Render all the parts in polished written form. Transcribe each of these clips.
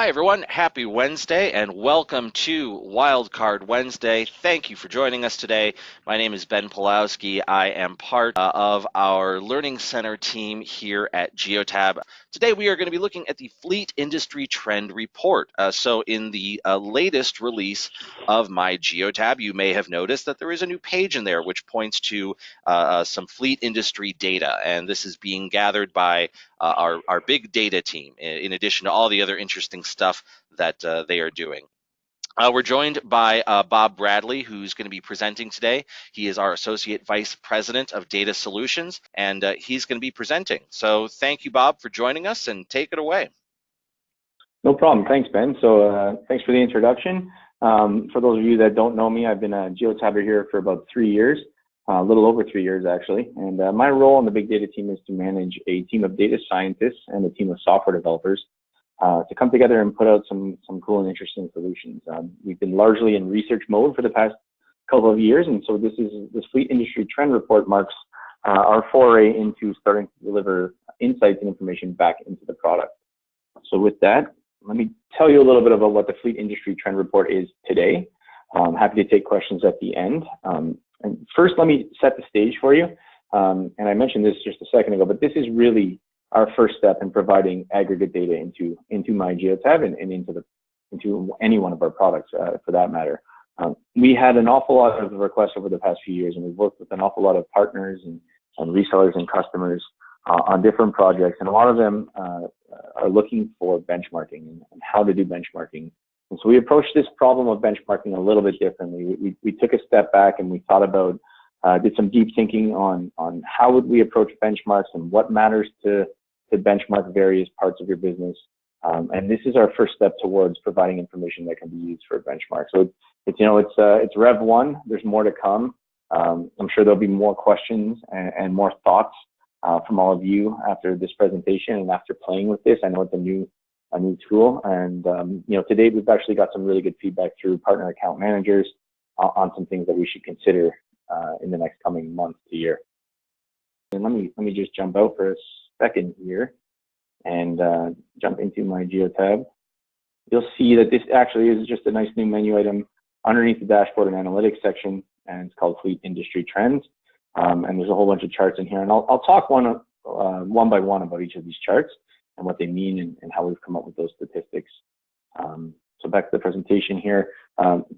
Hi everyone, happy Wednesday and welcome to Wildcard Wednesday. Thank you for joining us today. My name is Ben Pulowski. I am part of our Learning Center team here at Geotab. Today we are going to be looking at the Fleet Industry Trend Report. So in the latest release of MyGeotab, you may have noticed that there is a new page in there which points to some fleet industry data, and this is being gathered by our big data team, in addition to all the other interesting stuff that they are doing. We're joined by Bob Bradley, who's going to be presenting today. He is our Associate Vice President of Data Solutions, and he's going to be presenting. So thank you, Bob, for joining us, and take it away. No problem. Thanks, Ben. So thanks for the introduction. For those of you that don't know me, I've been a Geotabber here for about 3 years. A little over 3 years, actually. And my role on the big data team is to manage a team of data scientists and a team of software developers to come together and put out some cool and interesting solutions. We've been largely in research mode for the past couple of years, and so this Fleet Industry Trend Report marks our foray into starting to deliver insights and information back into the product. So with that, let me tell you a little bit about what the Fleet Industry Trend Report is today. I'm happy to take questions at the end. And first, let me set the stage for you. And I mentioned this just a second ago, but this is really our first step in providing aggregate data into MyGeotab and into any one of our products, for that matter. We had an awful lot of requests over the past few years, and we've worked with an awful lot of partners and resellers and customers on different projects, and a lot of them are looking for benchmarking and how to do benchmarking. And so we approached this problem of benchmarking a little bit differently. We took a step back and we thought about, did some deep thinking on how would we approach benchmarks and what matters to benchmark various parts of your business. And this is our first step towards providing information that can be used for a benchmark. So it's Rev 1. There's more to come. I'm sure there'll be more questions and more thoughts from all of you after this presentation and after playing with this. I know it's a new tool, and to date we've actually got some really good feedback through partner account managers on some things that we should consider in the next coming month to year. And let me just jump out for a second here and jump into MyGeotab. You'll see that this actually is just a nice new menu item underneath the dashboard and analytics section, and it's called Fleet Industry Trends. And there's a whole bunch of charts in here, and I'll talk one by one about each of these charts and what they mean and how we've come up with those statistics. So back to the presentation here.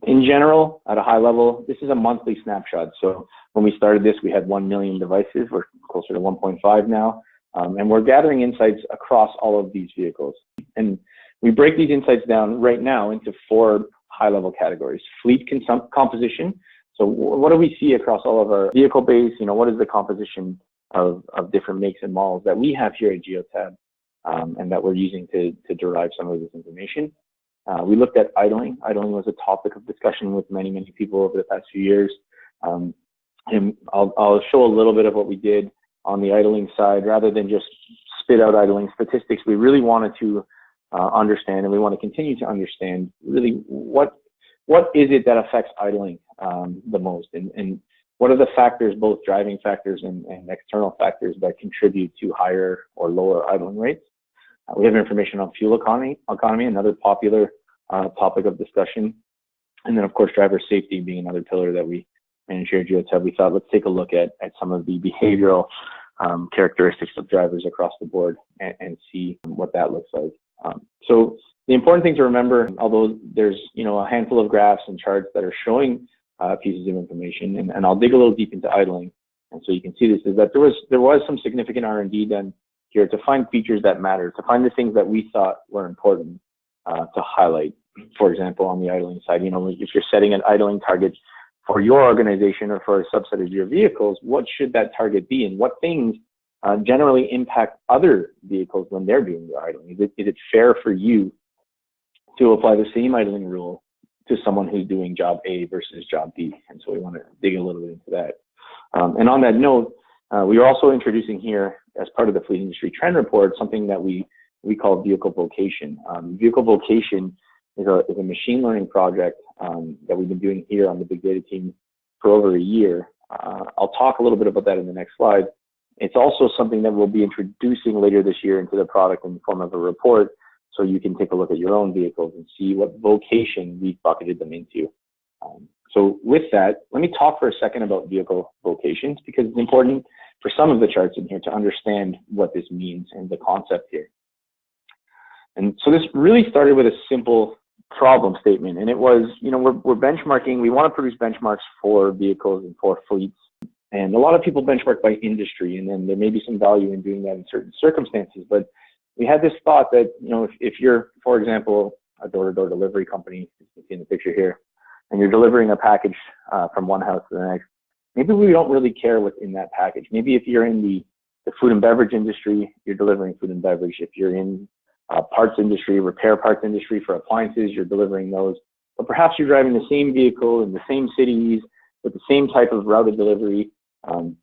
In general, at a high level, this is a monthly snapshot. So when we started this, we had 1 million devices. We're closer to 1.5 now. And we're gathering insights across all of these vehicles. And we break these insights down right now into 4 high-level categories. Fleet composition. So what do we see across all of our vehicle base? What is the composition of different makes and models that we have here at Geotab? And that we're using to derive some of this information. We looked at idling. Idling was a topic of discussion with many people over the past few years. And I'll show a little bit of what we did on the idling side. Rather than just spit out idling statistics, we really wanted to understand, and we want to continue to understand, really what is it that affects idling the most, and what are the factors, both driving factors and external factors, that contribute to higher or lower idling rates. We have information on fuel economy, another popular topic of discussion. And then, of course, driver safety being another pillar that we manage here at Geotab. We thought, let's take a look at some of the behavioral characteristics of drivers across the board and see what that looks like. So the important thing to remember, although there's a handful of graphs and charts that are showing pieces of information, and I'll dig a little deep into idling, and so you can see this, is that there was some significant R&D done here to find features that matter, to find the things that we thought were important to highlight. For example, on the idling side, if you're setting an idling target for your organization or for a subset of your vehicles, what should that target be, and what things generally impact other vehicles when they're doing their idling? Is it fair for you to apply the same idling rule to someone who's doing job A versus job B? And so we want to dig a little bit into that. And on that note, we are also introducing here, as part of the Fleet Industry Trend Report, something that we call vehicle vocation. Vehicle vocation is a machine learning project that we've been doing here on the big data team for over a year. I'll talk a little bit about that in the next slide. It's also something that we'll be introducing later this year into the product in the form of a report, so you can take a look at your own vehicles and see what vocation we've bucketed them into. So with that, let me talk for a second about vehicle vocations, because it's important for some of the charts in here to understand what this means and the concept here. And so this really started with a simple problem statement, and it was, we're benchmarking, we want to produce benchmarks for vehicles and for fleets. And a lot of people benchmark by industry, and then there may be some value in doing that in certain circumstances. But we had this thought that, if you're, for example, a door-to-door delivery company, you can see in the picture here, and you're delivering a package from one house to the next, maybe we don't really care what's in that package. Maybe if you're in the food and beverage industry, you're delivering food and beverage. If you're in parts industry, repair parts industry for appliances, you're delivering those. But perhaps you're driving the same vehicle in the same cities with the same type of routed delivery.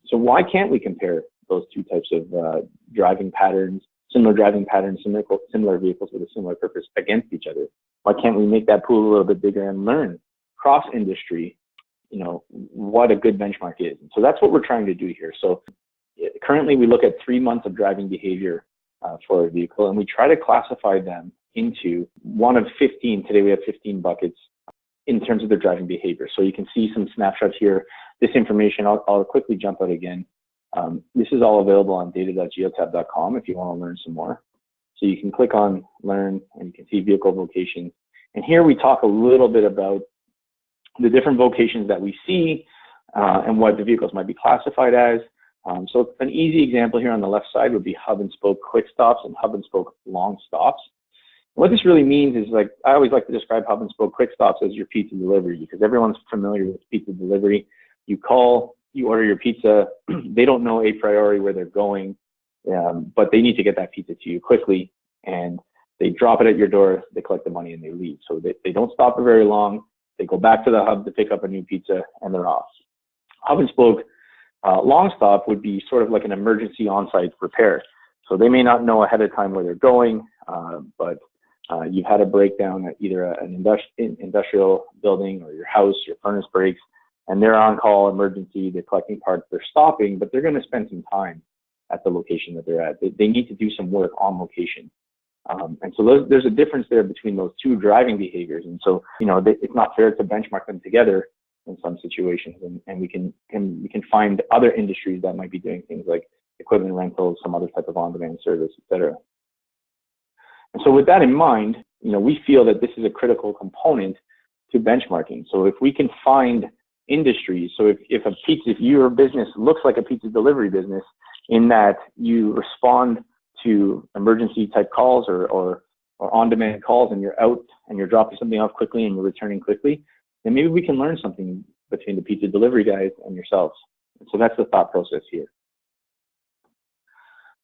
So why can't we compare those two types of driving patterns, similar vehicles with a similar purpose against each other? Why can't we make that pool a little bit bigger and learn cross-industry, what a good benchmark is? And so that's what we're trying to do here. So currently we look at 3 months of driving behavior for a vehicle, and we try to classify them into one of 15. Today we have 15 buckets in terms of their driving behavior. So you can see some snapshots here. This information, I'll quickly jump out again. This is all available on data.geotab.com if you want to learn some more. So you can click on Learn, and you can see vehicle vocations. And here we talk a little bit about the different vocations that we see and what the vehicles might be classified as. So an easy example here on the left side would be hub and spoke quick stops and hub and spoke long stops. What this really means is, like, I always like to describe hub and spoke quick stops as your pizza delivery, because everyone's familiar with pizza delivery. You call, you order your pizza, they don't know a priori where they're going, but they need to get that pizza to you quickly, and they drop it at your door, they collect the money, and they leave. So they don't stop for very long. They go back to the hub to pick up a new pizza, and they're off. Hub and spoke long stop would be sort of like an emergency on-site repair. So they may not know ahead of time where they're going, but you've had a breakdown at either an industrial building or your house, your furnace breaks, and they're on call, emergency, they're collecting parts, they're stopping, but they're going to spend some time at the location that they're at. They need to do some work on location. And so there's a difference there between those two driving behaviors. And so, it's not fair to benchmark them together in some situations. And we can find other industries that might be doing things like equipment rentals, some other type of on-demand service, et cetera. And so with that in mind, we feel that this is a critical component to benchmarking. So if we can find industries, so if your business looks like a pizza delivery business, in that you respond to emergency type calls or on-demand calls, and you're out and you're dropping something off quickly and you're returning quickly, then maybe we can learn something between the pizza delivery guys and yourselves. And so that's the thought process here.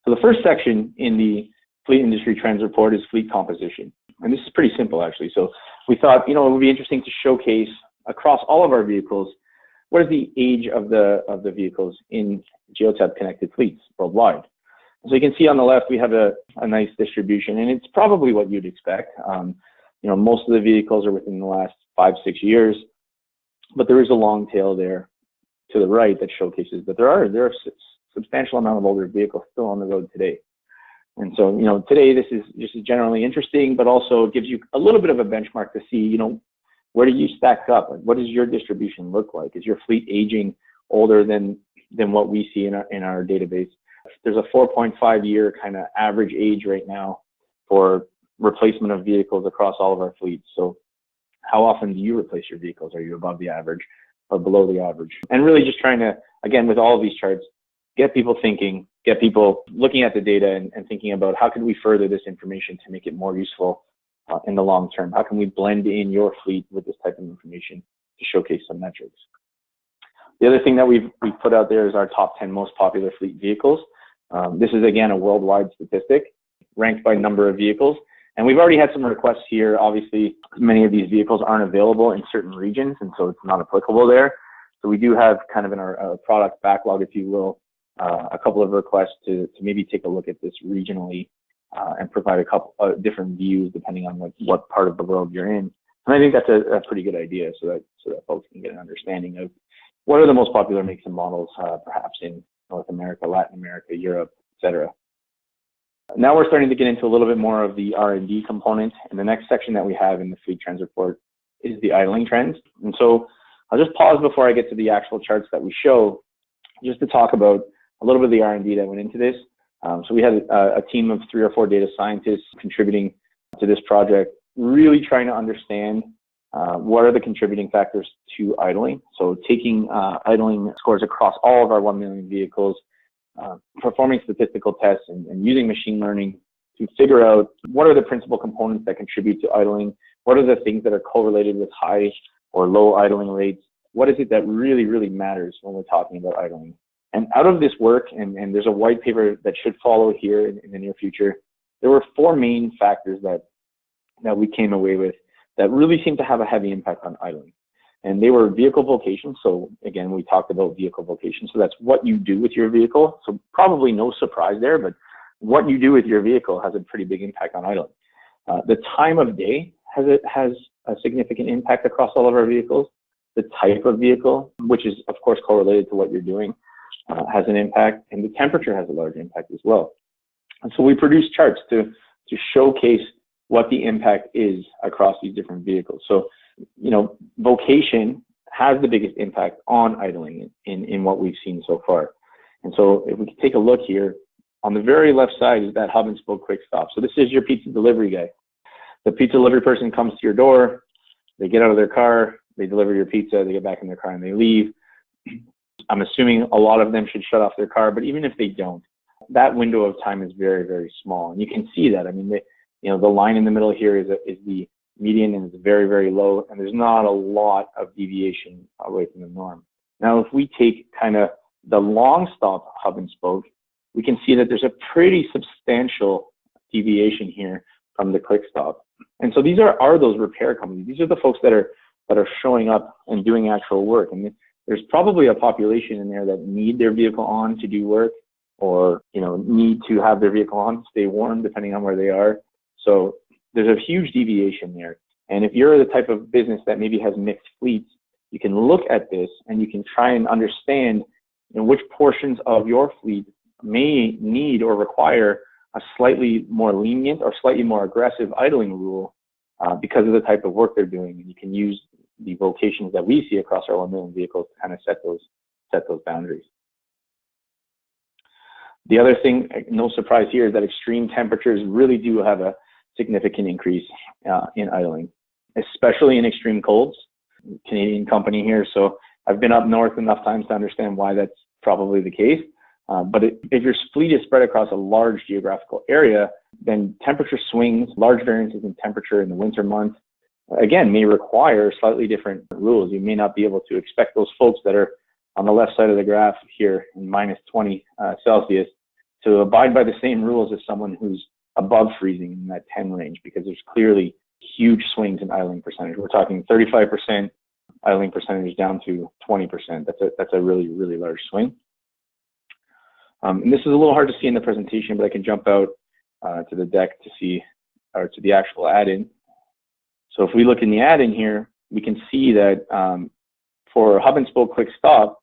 So the first section in the Fleet Industry Trends Report is fleet composition. And this is pretty simple, actually. So we thought, it would be interesting to showcase across all of our vehicles, what is the age of the vehicles in Geotab connected fleets worldwide. So you can see on the left, we have a nice distribution, and it's probably what you'd expect. Most of the vehicles are within the last 5-6 years, but there is a long tail there to the right that showcases that there are a substantial amount of older vehicles still on the road today. And so, today this is generally interesting, but also gives you a little bit of a benchmark to see, where do you stack up? What does your distribution look like? Is your fleet aging older than what we see in our database? There's a 4.5-year kind of average age right now for replacement of vehicles across all of our fleets. So how often do you replace your vehicles? Are you above the average or below the average? And really just trying to, again, with all of these charts, get people thinking, get people looking at the data and thinking about how can we further this information to make it more useful in the long term? How can we blend in your fleet with this type of information to showcase some metrics? The other thing that we've put out there is our top 10 most popular fleet vehicles. This is, again, a worldwide statistic ranked by number of vehicles. And we've already had some requests here. Obviously, many of these vehicles aren't available in certain regions, and so it's not applicable there. So we do have kind of in our product backlog, if you will, a couple of requests to maybe take a look at this regionally and provide a couple different views depending on what part of the world you're in. And I think that's a pretty good idea, so that folks can get an understanding of what are the most popular makes and models, perhaps in North America, Latin America, Europe, etc. Now we're starting to get into a little bit more of the R&D component, and the next section that we have in the fleet trends report is the idling trends. And so I'll just pause before I get to the actual charts that we show, just to talk about a little bit of the R&D that went into this. So we had a team of 3 or 4 data scientists contributing to this project, really trying to understand what are the contributing factors to idling. So taking idling scores across all of our 1 million vehicles, performing statistical tests and using machine learning to figure out what are the principal components that contribute to idling, what are the things that are correlated with high or low idling rates, what is it that really, really matters when we're talking about idling. And out of this work, and there's a white paper that should follow here in the near future, there were 4 main factors that we came away with that really seemed to have a heavy impact on idling. And they were vehicle vocation. So again, we talked about vehicle vocation. So that's what you do with your vehicle. So probably no surprise there, but what you do with your vehicle has a pretty big impact on idling. The time of day has a significant impact across all of our vehicles. The type of vehicle, which is of course correlated to what you're doing, has an impact, and the temperature has a large impact as well. And so we produce charts to showcase what the impact is across these different vehicles. So, you know, vocation has the biggest impact on idling in what we've seen so far. And so if we can take a look here, on the very left side is that hub and spoke quick stop. So this is your pizza delivery guy. The pizza delivery person comes to your door, they get out of their car, they deliver your pizza, they get back in their car and they leave. I'm assuming a lot of them should shut off their car, but even if they don't, that window of time is very, very small. And you can see that. I mean, the line in the middle here is the median, and it's very, very low, and there's not a lot of deviation away from the norm. Now, if we take kind of the long stop hub and spoke, we can see that there's a pretty substantial deviation here from the quick stop. And so these are those repair companies. These are the folks that are showing up and doing actual work. And there's probably a population in there that need their vehicle on to do work, or need to have their vehicle on to stay warm, depending on where they are. So there's a huge deviation there. And if you're the type of business that maybe has mixed fleets, you can look at this and you can try and understand which portions of your fleet may need or require a slightly more lenient or slightly more aggressive idling rule because of the type of work they're doing. And you can use the vocations that we see across our 1 million vehicles to kind of set those boundaries. The other thing, no surprise here, is that extreme temperatures really do have a significant increase in idling, especially in extreme colds. Canadian company here, so I've been up north enough times to understand why that's probably the case. But if your fleet is spread across a large geographical area, then temperature swings, large variances in temperature in the winter months, again, may require slightly different rules. You may not be able to expect those folks that are on the left side of the graph here in -20 Celsius to abide by the same rules as someone who's above freezing in that 10 range, because there's clearly huge swings in idling percentage. We're talking 35% idling percentage down to 20%. That's a really, really large swing. And this is a little hard to see in the presentation, but I can jump out to the deck to see, or to the actual add-in. So if we look in the add-in here, we can see that for hub and spoke quick stop,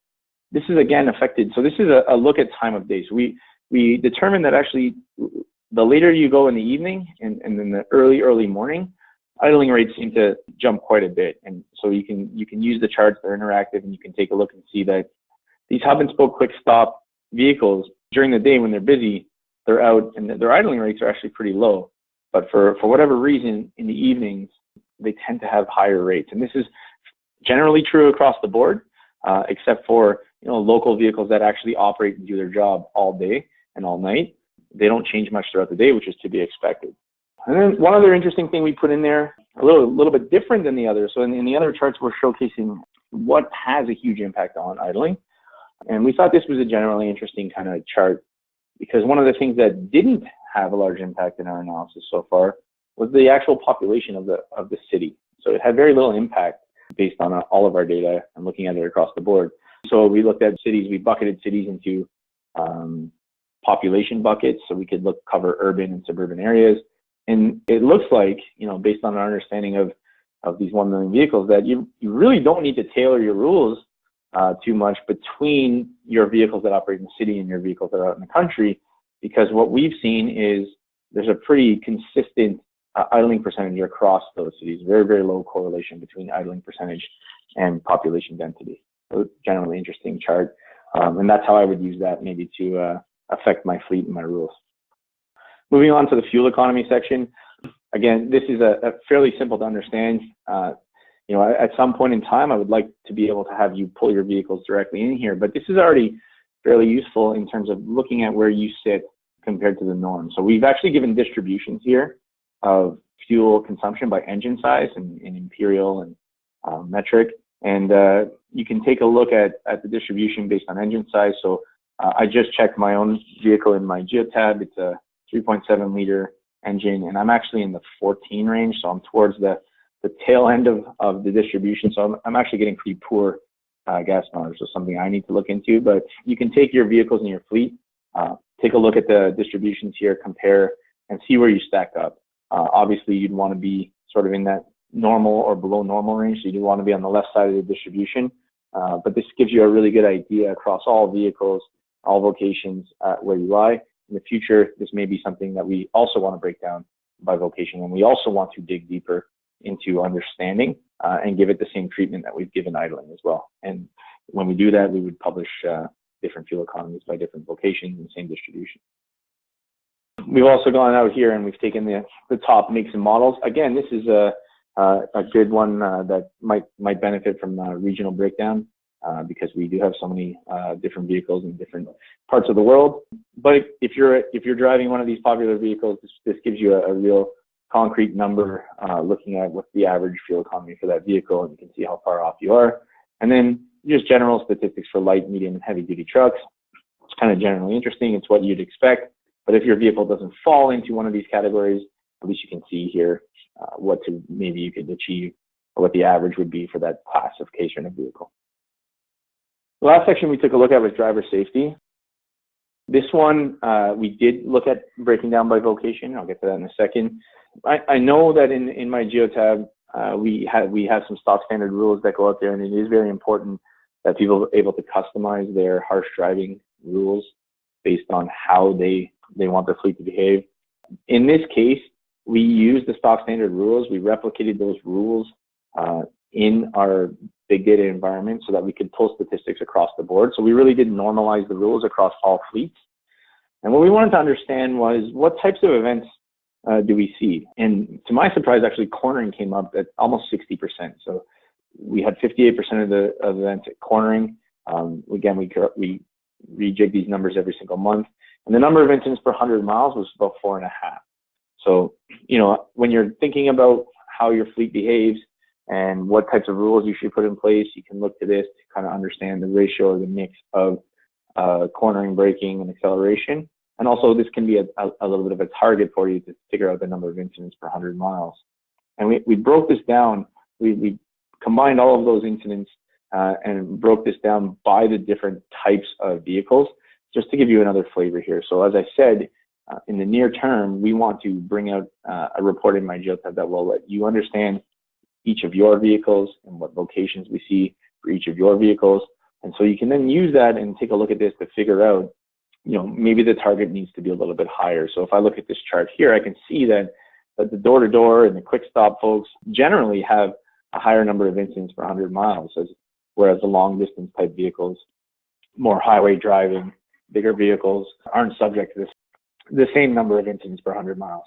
this is again affected. So this is a look at time of day. So we determined that actually the later you go in the evening and then the early morning, idling rates seem to jump quite a bit. And so you can use the charts, they're interactive, and you can take a look and see that these hub and spoke quick stop vehicles during the day when they're busy, they're out and their idling rates are actually pretty low. But for whatever reason, in the evenings, they tend to have higher rates. And this is generally true across the board, except for local vehicles that actually operate and do their job all day and all night. They don't change much throughout the day, which is to be expected. And then one other interesting thing we put in there, a little bit different than the others. So in the other charts, we're showcasing what has a huge impact on idling. And we thought this was a generally interesting kind of chart, because one of the things that didn't have a large impact in our analysis so far was the actual population of the city. So it had very little impact based on all of our data and looking at it across the board. So we looked at cities, we bucketed cities into population buckets, so we could cover urban and suburban areas. And it looks like, based on our understanding of these 1 million vehicles, that you really don't need to tailor your rules too much between your vehicles that operate in the city and your vehicles that are out in the country, because what we've seen is there's a pretty consistent idling percentage across those cities. Very, very low correlation between idling percentage and population density. So generally interesting chart. And that's how I would use that maybe to affect my fleet and my rules. Moving on to the fuel economy section. Again, this is a fairly simple to understand. At some point in time, I would like to be able to have you pull your vehicles directly in here, but this is already fairly useful in terms of looking at where you sit compared to the norm. So we've actually given distributions here of fuel consumption by engine size in imperial and metric. And you can take a look at the distribution based on engine size. So I just checked my own vehicle in my Geotab. It's a 3.7 liter engine, and I'm actually in the 14 range. So I'm towards the tail end of the distribution. So I'm actually getting pretty poor gas mileage. So something I need to look into. But you can take your vehicles in your fleet, take a look at the distributions here, compare, and see where you stack up. Obviously, you'd want to be sort of in that normal or below normal range, so you do want to be on the left side of the distribution. But this gives you a really good idea across all vehicles, all vocations, where you lie. In the future, this may be something that we also want to break down by vocation, and we also want to dig deeper into understanding and give it the same treatment that we've given idling as well. And when we do that, we would publish different fuel economies by different vocations and same distribution. We've also gone out here and we've taken the top makes and models. Again, this is a good one that might benefit from regional breakdown because we do have so many different vehicles in different parts of the world. But if you're driving one of these popular vehicles, this gives you a real concrete number looking at what's the average fuel economy for that vehicle, and you can see how far off you are. And then just general statistics for light, medium, and heavy duty trucks. It's kind of generally interesting. It's what you'd expect. But if your vehicle doesn't fall into one of these categories, at least you can see here maybe you could achieve, or what the average would be for that classification of vehicle. The last section we took a look at was driver safety. This one, we did look at breaking down by vocation. I'll get to that in a second. I know that in my Geotab, we have some stock standard rules that go out there, and it is very important that people are able to customize their harsh driving rules based on how they want their fleet to behave. In this case, we used the stock standard rules. We replicated those rules in our big data environment so that we could pull statistics across the board. So we really did normalize the rules across all fleets. And what we wanted to understand was what types of events do we see? And to my surprise, actually, cornering came up at almost 60%. So we had 58% of the events at cornering. Again, we rejig these numbers every single month. And the number of incidents per 100 miles was about 4.5. So, when you're thinking about how your fleet behaves and what types of rules you should put in place, you can look to this to kind of understand the ratio or the mix of cornering, braking, and acceleration. And also, this can be a little bit of a target for you to figure out the number of incidents per 100 miles. And we broke this down. We combined all of those incidents and broke this down by the different types of vehicles, just to give you another flavor here. So as I said, in the near term, we want to bring out a report in MyGeotab that will let you understand each of your vehicles and what vocations we see for each of your vehicles. And so you can then use that and take a look at this to figure out, maybe the target needs to be a little bit higher. So if I look at this chart here, I can see that the door-to-door and the quick stop folks generally have a higher number of incidents per 100 miles, whereas the long distance type vehicles, more highway driving, bigger vehicles aren't subject to the same number of incidents per 100 miles.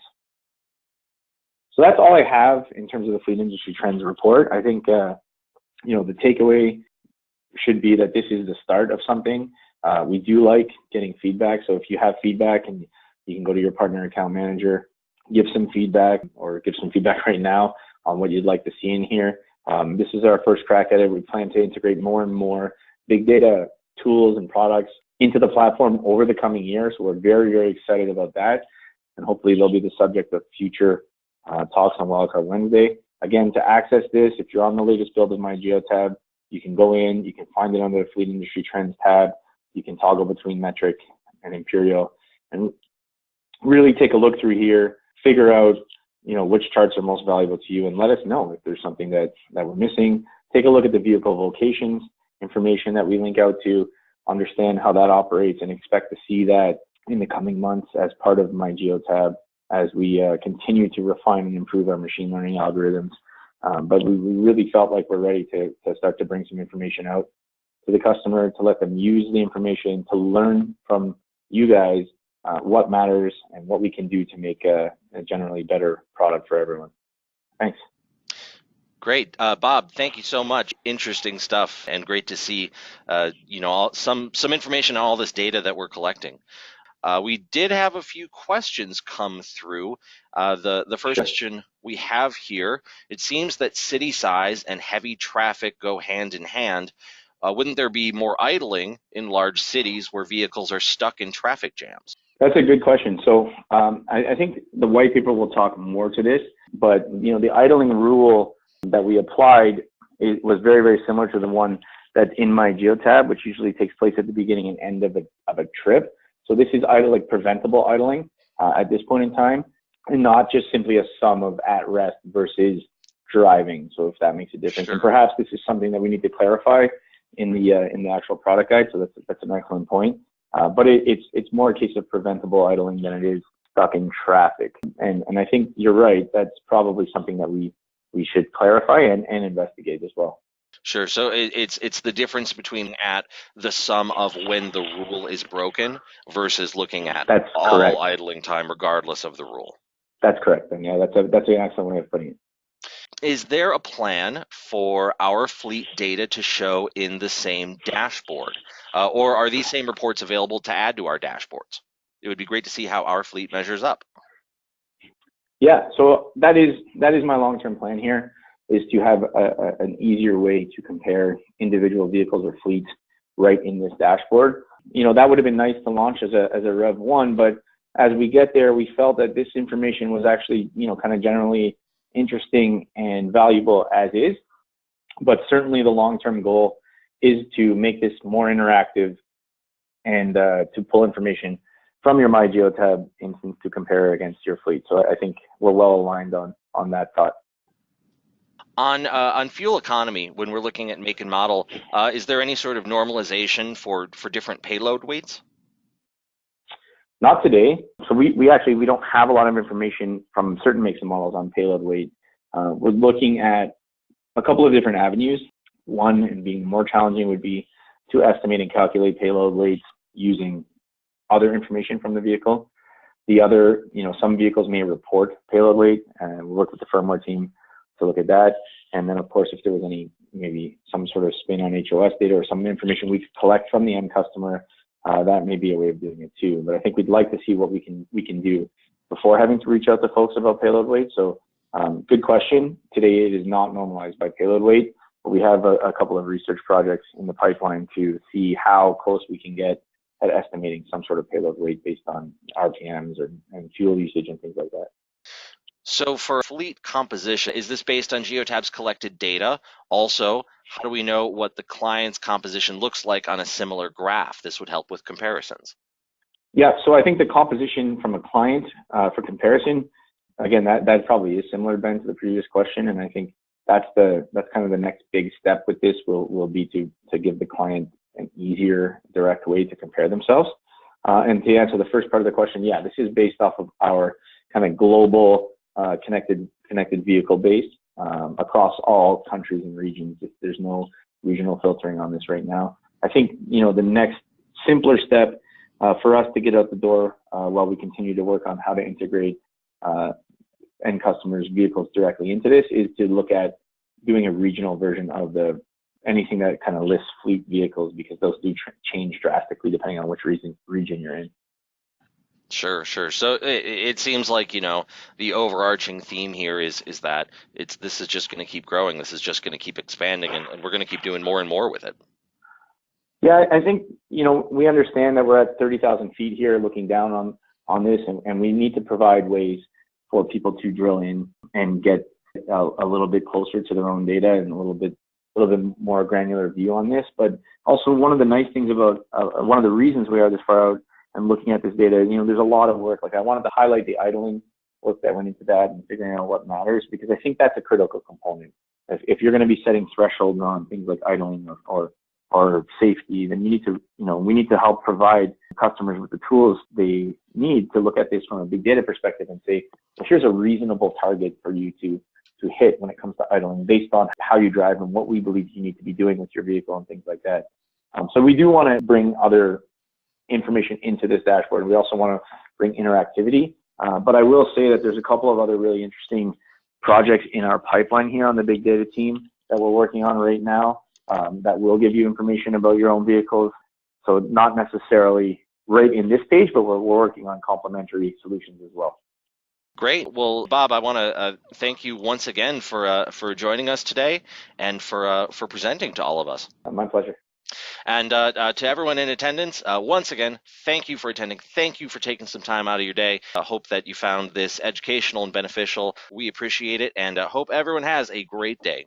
So that's all I have in terms of the Fleet Industry Trends report. I think, the takeaway should be that this is the start of something. We do like getting feedback. So if you have feedback, and you can go to your partner account manager, give some feedback, or give some feedback right now on what you'd like to see in here. This is our first crack at it. We plan to integrate more and more big data tools and products into the platform over the coming year. So we're very, very excited about that. And hopefully they'll be the subject of future talks on Wildcard Wednesday. Again, to access this, if you're on the latest build of MyGeotab, you can go in, you can find it under the Fleet Industry Trends tab. You can toggle between metric and imperial and really take a look through here, figure out, which charts are most valuable to you, and let us know if there's something that we're missing. Take a look at the vehicle vocations information that we link out to, understand how that operates, and expect to see that in the coming months as part of MyGeotab as we continue to refine and improve our machine learning algorithms. But we really felt like we're ready to start to bring some information out to the customer, to let them use the information, to learn from you guys what matters and what we can do to make a generally better product for everyone. Thanks. Great, Bob. Thank you so much. Interesting stuff, and great to see, some information on all this data that we're collecting. We did have a few questions come through. The first question we have here: it seems that city size and heavy traffic go hand in hand. Wouldn't there be more idling in large cities where vehicles are stuck in traffic jams? That's a good question. So I think the white paper will talk more to this, but the idling rule that we applied was very, very similar to the one that's in MyGeotab, which usually takes place at the beginning and end of a trip. So this is preventable idling at this point in time, and not just simply a sum of at rest versus driving. So if that makes a difference, Sure. And perhaps this is something that we need to clarify in the actual product guide. So that's an excellent point. But it's more a case of preventable idling than it is stuck in traffic. And I think you're right. That's probably something that we should clarify and investigate as well. Sure. So it's the difference between at the sum of when the rule is broken versus looking at That's all correct. idling time regardless of the rule. That's correct. And yeah, that's an excellent way of putting it. Is there a plan for our fleet data to show in the same dashboard? Or are these same reports available to add to our dashboards? It would be great to see how our fleet measures up. Yeah, so that is my long-term plan here, is to have an easier way to compare individual vehicles or fleets right in this dashboard. That would have been nice to launch as a Rev 1, but as we get there, we felt that this information was actually, kind of generally interesting and valuable as is. But certainly the long-term goal is to make this more interactive and to pull information from your MyGeotab instance to compare against your fleet. So I think we're well aligned on that thought. On fuel economy, when we're looking at make and model, is there any sort of normalization for different payload weights? Not today. So we don't have a lot of information from certain makes and models on payload weight. We're looking at a couple of different avenues. One, and being more challenging, would be to estimate and calculate payload weights using other information from the vehicle. The other, some vehicles may report payload weight, and we'll work with the firmware team to look at that. And then, of course, if there was maybe some sort of spin on HOS data or some information we could collect from the end customer, that may be a way of doing it too. But I think we'd like to see what we can do before having to reach out to folks about payload weight. So good question. Today it is not normalized by payload weight, but we have a couple of research projects in the pipeline to see how close we can get at estimating some sort of payload weight based on RPMs and fuel usage and things like that. So for fleet composition, is this based on Geotab's collected data? Also, how do we know what the client's composition looks like on a similar graph? This would help with comparisons. Yeah, so I think the composition from a client for comparison, again, that probably is similar, Ben, to the previous question, and I think that's kind of the next big step with this will be to give the client an easier, direct way to compare themselves. And to answer the first part of the question, yeah, this is based off of our kind of global connected vehicle base across all countries and regions. There's no regional filtering on this right now. I think the next simpler step for us to get out the door while we continue to work on how to integrate end customers' vehicles directly into this is to look at doing a regional version of anything that kind of lists fleet vehicles, because those do change drastically depending on which region you're in. Sure. So it seems like, the overarching theme here is that this is just going to keep growing. This is just going to keep expanding, and we're going to keep doing more and more with it. Yeah, I think, we understand that we're at 30,000 feet here looking down on this, and we need to provide ways for people to drill in and get a little bit closer to their own data and a little bit more granular view on this. But also, one of the nice things about one of the reasons we are this far out and looking at this data, there's a lot of work. Like, I wanted to highlight the idling work that went into that and figuring out what matters, because I think that's a critical component. If you're going to be setting thresholds on things like idling or safety, then we need to help provide customers with the tools they need need to look at this from a big data perspective and say, well, here's a reasonable target for you to hit when it comes to idling based on how you drive and what we believe you need to be doing with your vehicle and things like that. So we do want to bring other information into this dashboard. We also want to bring interactivity. But I will say that there's a couple of other really interesting projects in our pipeline here on the big data team that we're working on right now that will give you information about your own vehicles. So not necessarily right in this stage, but we're working on complementary solutions as well. Great. Well, Bob, I want to thank you once again for joining us today and for presenting to all of us. My pleasure. And to everyone in attendance, once again, thank you for attending. Thank you for taking some time out of your day. I hope that you found this educational and beneficial. We appreciate it, and hope everyone has a great day.